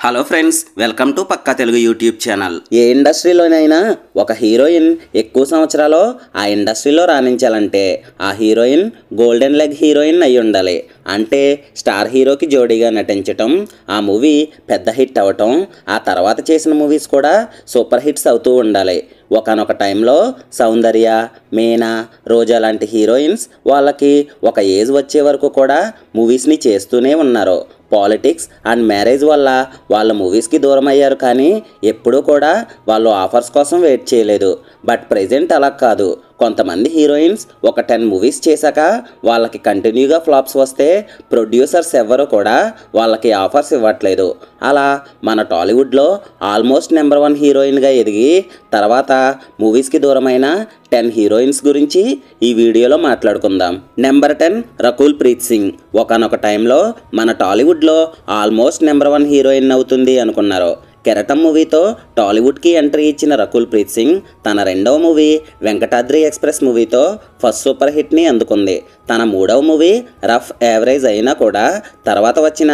Hello friends, welcome to పక్కా Telugu YouTube channel. ఏ ఇండస్ట్రీలోనైనా ఒక హీరోయిన్ ఎక్కువ సంవత్సరాలు ఆ ఇండస్ట్రీలో రాణించాలంటే ఆ హీరోయిన్ గోల్డెన్ లెగ్ హీరోయిన్ అయి ఉండాలి. అంటే స్టార్ హీరోకి జోడీగా నటించటం, ఆ మూవీ పెద్ద హిట్ అవ్వటం, ఆ తర్వాత చేసిన మూవీస్ కూడా సూపర్ హిట్స్ అవుతూ ఉండాలి. ఒకనొక టైంలో సౌందర్య, మీనా, రోజా లాంటి హీరోయిన్స్ వాళ్ళకి ఒక ఏజ్ వచ్చే వరకు కూడా మూవీస్ని చేస్తూనే ఉన్నారు. పాలిటిక్స్ అండ్ మ్యారేజ్ వల్ల వాళ్ళ మూవీస్కి దూరం అయ్యారు, కానీ ఎప్పుడూ కూడా వాళ్ళు ఆఫర్స్ కోసం వెయిట్ చేయలేదు. బట్ ప్రెజెంట్ అలా కాదు. కొంతమంది హీరోయిన్స్ ఒక 10 మూవీస్ చేశాక వాళ్ళకి కంటిన్యూగా ఫ్లాప్స్ వస్తే ప్రొడ్యూసర్స్ ఎవ్వరూ కూడా వాళ్ళకి ఆఫర్స్ ఇవ్వట్లేదు. అలా మన టాలీవుడ్లో ఆల్మోస్ట్ నెంబర్ 1 హీరోయిన్గా ఎదిగి తర్వాత మూవీస్కి దూరమైన 10 హీరోయిన్స్ గురించి ఈ వీడియోలో మాట్లాడుకుందాం. నెంబర్ 10 రకుల్ ప్రీత్ సింగ్. ఒకనొక టైంలో మన టాలీవుడ్లో ఆల్మోస్ట్ నెంబర్ 1 హీరోయిన్ అవుతుంది అనుకున్నారు. కెరటం మూవీతో టాలీవుడ్కి ఎంట్రీ ఇచ్చిన రకుల్ ప్రీత్ సింగ్ తన రెండవ మూవీ వెంకటాద్రి ఎక్స్ప్రెస్ మూవీతో ఫస్ట్ సూపర్ హిట్ని అందుకుంది. తన మూడవ మూవీ రఫ్ యావరేజ్ అయినా కూడా తర్వాత వచ్చిన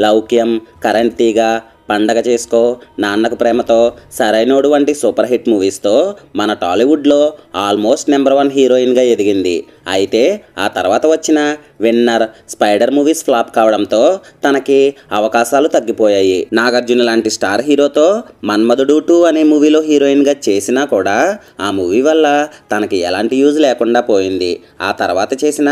లౌక్యం, కరెంట్ తీగ, పండగ చేసుకో, నాన్నకు ప్రేమతో, సరైనోడు వంటి సూపర్ హిట్ మూవీస్తో మన టాలీవుడ్లో ఆల్మోస్ట్ నెంబర్ 1 హీరోయిన్గా ఎదిగింది. అయితే ఆ తర్వాత వచ్చిన విన్నర్, స్పైడర్ మూవీస్ ఫ్లాప్ కావడంతో తనకి అవకాశాలు తగ్గిపోయాయి. నాగార్జున లాంటి స్టార్ హీరోతో మన్మధుడు 2 అనే మూవీలో హీరోయిన్గా చేసినా కూడా ఆ మూవీ వల్ల తనకి ఎలాంటి యూజ్ లేకుండా పోయింది. ఆ తర్వాత చేసిన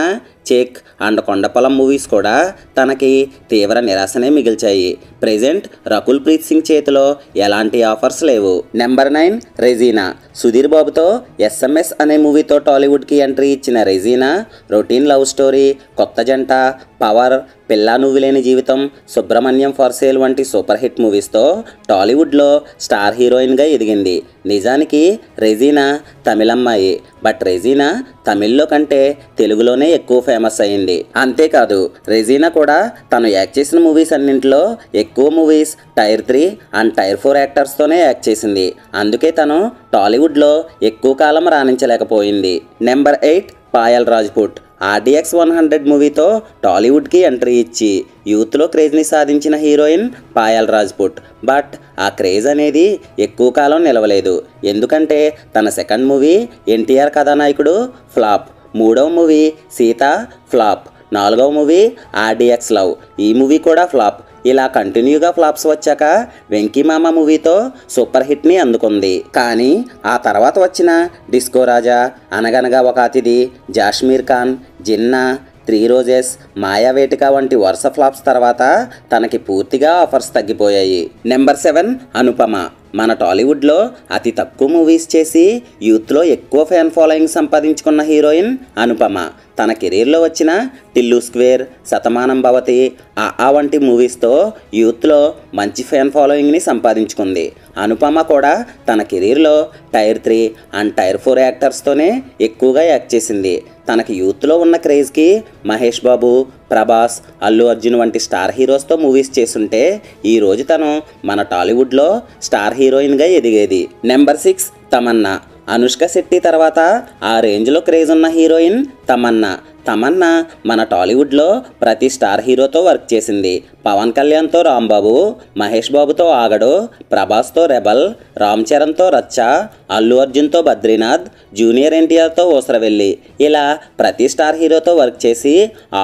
చెక్ అండ్ కొండపొలం మూవీస్ కూడా తనకి తీవ్ర నిరాశనే మిగిల్చాయి. ప్రెజెంట్ రకుల్ ప్రీత్ సింగ్ చేతిలో ఎలాంటి ఆఫర్స్ లేవు. నెంబర్ 9 రెజీనా. సుధీర్ బాబుతో SMS అనే మూవీతో టాలీవుడ్కి ఎంట్రీ ఇచ్చిన రెజీనా రొటీన్ లవ్ స్టోరీ, కొత్త జంట, పవర్, పిల్లా నువ్వు లేని జీవితం, సుబ్రహ్మణ్యం ఫర్ సేల్ వంటి సూపర్ హిట్ మూవీస్తో టాలీవుడ్లో స్టార్ హీరోయిన్గా ఎదిగింది. నిజానికి రెజీనా తమిళమ్మాయి, బట్ రెజీనా తమిళ్లో కంటే తెలుగులోనే ఎక్కువ ఫేమస్ అయింది. అంతేకాదు రెజీనా కూడా తను యాక్ట్ చేసిన మూవీస్ అన్నింటిలో ఎక్కువ మూవీస్ టైర్ 3 అండ్ టైర్ 4 యాక్టర్స్తోనే యాక్ట్ చేసింది. అందుకే తను టాలీవుడ్లో ఎక్కువ కాలం రాణించలేకపోయింది. నెంబర్ 8 పాయల్ రాజ్పుట్. RDX 100 మూవీతో టాలీవుడ్కి ఎంట్రీ ఇచ్చి యూత్లో క్రేజ్ని సాధించిన హీరోయిన్ పాయల్ రాజ్పుట్. బట్ ఆ క్రేజ్ అనేది ఎక్కువ కాలం నిలవలేదు. ఎందుకంటే తన second movie NTR Kathanayakudu flop, మూడవ మూవీ సీత ఫ్లాప్, నాలుగవ మూవీ RDX లవ్, ఈ మూవీ కూడా ఫ్లాప్. ఇలా కంటిన్యూగా ఫ్లాప్స్ వచ్చాక వెంకీమామ మూవీతో సూపర్ హిట్ని అందుకుంది. కానీ ఆ తర్వాత వచ్చిన డిస్కో రాజా, అనగనగా ఒక అతిథి, జాష్మీర్ ఖాన్, జిన్నా, 3 రోజెస్, మాయావేటిక వంటి వరుస ఫ్లాప్స్ తర్వాత తనకి పూర్తిగా ఆఫర్స్ తగ్గిపోయాయి. నెంబర్ 7 అనుపమ. మన టాలీవుడ్లో అతి తక్కువ మూవీస్ చేసి యూత్లో ఎక్కువ ఫ్యాన్ ఫాలోయింగ్ సంపాదించుకున్న హీరోయిన్ అనుపమ. తన కెరీర్లో వచ్చిన టిల్లు స్క్వేర్, శతమానం భవతి, ఆ వంటి మూవీస్తో యూత్లో మంచి ఫ్యాన్ ఫాలోయింగ్ని సంపాదించుకుంది. అనుపమ కూడా తన కెరీర్లో టైర్ 3 అండ్ టైర్ 4 యాక్టర్స్తోనే ఎక్కువగా యాక్ట్ చేసింది. తనకి యూత్లో ఉన్న క్రేజ్కి మహేష్ బాబు, ప్రభాస్, అల్లు అర్జున్ వంటి స్టార్ హీరోస్తో మూవీస్ చేసుంటే ఈరోజు తను మన టాలీవుడ్లో స్టార్ హీరోయిన్గా ఎదిగేది. నెంబర్ 6 తమన్నా. అనుష్క శెట్టి తర్వాత ఆ రేంజ్లో క్రేజ్ ఉన్న హీరోయిన్ తమన్నా. తమన్నా మన టాలీవుడ్లో ప్రతి స్టార్ హీరోతో వర్క్ చేసింది. పవన్ కళ్యాణ్తో రాంబాబు, మహేష్ బాబుతో ఆగడు, ప్రభాస్తో రెబల్, రామ్ చరణ్తో రచ్చ, అల్లు అర్జున్తో బద్రీనాథ్, జూనియర్ NTRతో ఊసరవెల్లి, ఇలా ప్రతి స్టార్ హీరోతో వర్క్ చేసి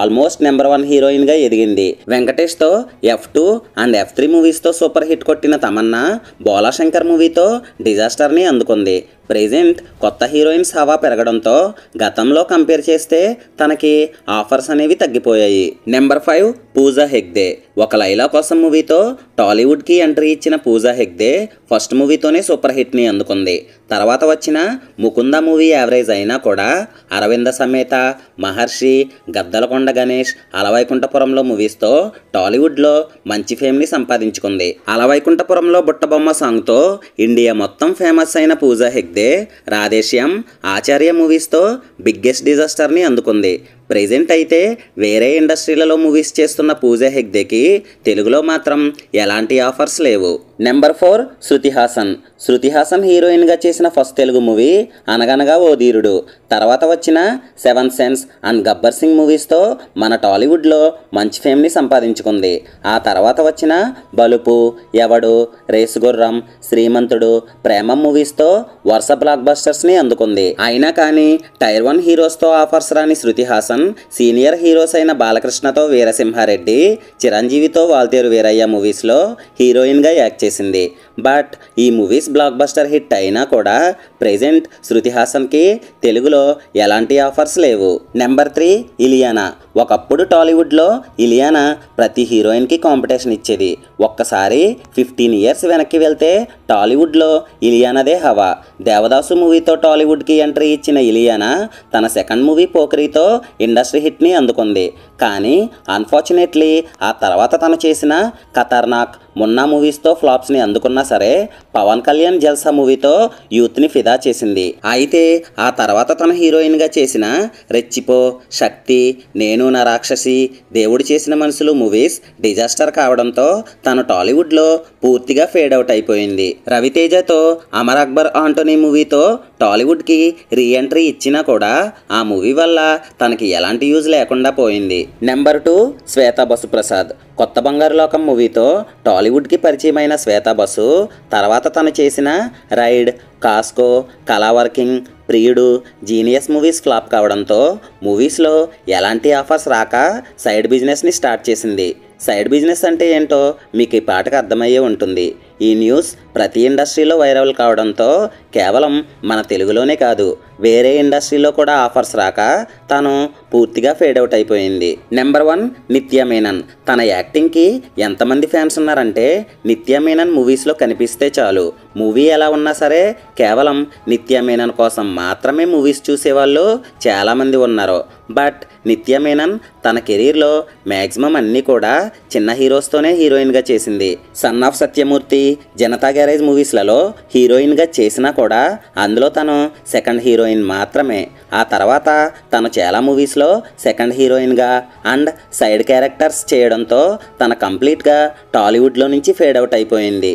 ఆల్మోస్ట్ నెంబర్ 1 హీరోయిన్గా ఎదిగింది. వెంకటేష్తో F2 అండ్ F3 మూవీస్తో సూపర్ హిట్ కొట్టిన తమన్నా బోలాశంకర్ మూవీతో డిజాస్టర్ని అందుకుంది. ప్రెజెంట్ కొత్త హీరోయిన్స్ హవా పెరగడంతో గతంలో కంపేర్ చేస్తే తనకి ఆఫర్స్ అనేవి తగ్గిపోయాయి. నెంబర్ 5 పూజా హెగ్డే. ఒక లైలా కోసం మూవీతో టాలీవుడ్కి ఎంట్రీ ఇచ్చిన పూజా హెగ్డే ఫస్ట్ మూవీతోనే సూపర్ హిట్ని అందుకుంది. తర్వాత వచ్చిన ముకుంద మూవీ యావరేజ్ అయినా కూడా అరవింద సమేత, మహర్షి, గద్దలకొండ గణేష్, అలవైకుంఠపురంలో మూవీస్తో టాలీవుడ్లో మంచి ఫేమ్ని సంపాదించుకుంది. అలవైకుంఠపురంలో బుట్టబొమ్మ సాంగ్తో ఇండియా మొత్తం ఫేమస్ అయిన పూజా హెగ్డే రాధేశ్యామ్, ఆచార్య మూవీస్తో బిగ్గెస్ట్ డిజాస్టర్ని అందుకుంది. ప్రెజెంట్ అయితే వేరే ఇండస్ట్రీలలో మూవీస్ చేస్తున్న పూజా హెగ్దేకి తెలుగులో మాత్రం ఎలాంటి ఆఫర్స్ లేవు. నెంబర్ 4 శృతి హాసన్. శృతి హాసన్ హీరోయిన్గా చేసిన ఫస్ట్ తెలుగు మూవీ అనగనగా ఓ ధీరుడు. తర్వాత వచ్చిన 7 సెన్స్ అండ్ గబ్బర్ సింగ్ మూవీస్తో మన టాలీవుడ్లో మంచి ఫేమ్ని సంపాదించుకుంది. ఆ తర్వాత వచ్చిన బలుపు, ఎవడు, రేసుగుర్రం, శ్రీమంతుడు, ప్రేమం మూవీస్తో వరుస బ్లాక్ బస్టర్స్ని అందుకుంది. అయినా కానీ టైర్ 1 హీరోస్తో ఆఫర్స్ రాని శృతి హాసన్ సీనియర్ హీరోస్ అయిన బాలకృష్ణతో వీరసింహారెడ్డి, చిరంజీవితో వాల్తేరు వీరయ్య మూవీస్లో హీరోయిన్గా యాక్ట్ చేసింది. బట్ ఈ మూవీస్ బ్లాక్ బస్టర్ హిట్ అయినా కూడా ప్రెజెంట్ శృతి హాసన్కి తెలుగులో ఎలాంటి ఆఫర్స్ లేవు. నెంబర్ 3 ఇలియానా. ఒకప్పుడు టాలీవుడ్లో ఇలియానా ప్రతి హీరోయిన్కి కాంపిటీషన్ ఇచ్చేది. ఒక్కసారి 15 ఇయర్స్ వెనక్కి వెళ్తే టాలీవుడ్లో ఇలియానాదే హవా. దేవదాసు మూవీతో టాలీవుడ్కి ఎంట్రీ ఇచ్చిన ఇలియానా తన సెకండ్ మూవీ పోకరితో ఇండస్ట్రీ హిట్ని అందుకుంది. కానీ అన్ఫార్చునేట్లీ ఆ తర్వాత తను చేసిన ఖతర్నాక్, మున్నా మూవీస్తో ఫ్లాప్స్ని అందుకున్నా సరే పవన్ కళ్యాణ్ జల్సా మూవీతో యూత్ని ఫిదా చేసింది. అయితే ఆ తర్వాత తన హీరోయిన్గా చేసిన రెచ్చిపో, శక్తి, నేను నా రాక్షసి, దేవుడు చేసిన మనుషులు మూవీస్ డిజాస్టర్ కావడంతో తను టాలీవుడ్లో పూర్తిగా ఫేడ్ అవుట్ అయిపోయింది. రవితేజతో అమర్ అక్బర్ ఆంటోనీ మూవీతో టాలీవుడ్కి రీఎంట్రీ ఇచ్చినా కూడా ఆ మూవీ వల్ల తనకి ఎలాంటి యూజ్ లేకుండా పోయింది. నెంబర్ 2 శ్వేతా బసు ప్రసాద్. కొత్త బంగారు లోకం మూవీతో టాలీవుడ్కి పరిచయమైన శ్వేతా బసు తర్వాత తను చేసిన రైడ్, కాస్కో, కళా వర్కింగ్, ప్రియుడు, జీనియస్ మూవీస్ ఫ్లాప్ కావడంతో మూవీస్లో ఎలాంటి ఆఫర్స్ రాక సైడ్ బిజినెస్ని స్టార్ట్ చేసింది. సైడ్ బిజినెస్ అంటే ఏంటో మీకు ఈ పాటకు అర్థమయ్యే ఉంటుంది. ఈ న్యూస్ ప్రతి ఇండస్ట్రీలో వైరల్ కావడంతో కేవలం మన తెలుగులోనే కాదు వేరే ఇండస్ట్రీలో కూడా ఆఫర్స్ రాక తను పూర్తిగా ఫేడ్ అవుట్ అయిపోయింది. నెంబర్ 1 నిత్య మేనన్. తన యాక్టింగ్కి ఎంతమంది ఫ్యాన్స్ ఉన్నారంటే నిత్య మేనన్ మూవీస్లో కనిపిస్తే చాలు మూవీ ఎలా ఉన్నా సరే కేవలం నిత్య మేనన్ కోసం మాత్రమే మూవీస్ చూసేవాళ్ళు చాలామంది ఉన్నారు. బట్ నిత్య మేనన్ తన కెరీర్లో మ్యాక్సిమం అన్నీ కూడా చిన్న హీరోస్తోనే హీరోయిన్గా చేసింది. Son of Satyamurthy, Janatha garage మూవీస్లలో హీరోయిన్గా చేసినా కూడా అందులో తను సెకండ్ హీరోయిన్ మాత్రమే. ఆ తర్వాత తను చాలా మూవీస్లో సెకండ్ హీరోయిన్గా అండ్ సైడ్ క్యారెక్టర్స్ చేయడంతో తన కంప్లీట్గా టాలీవుడ్లో నుంచి ఫేడ్ అవుట్ అయిపోయింది.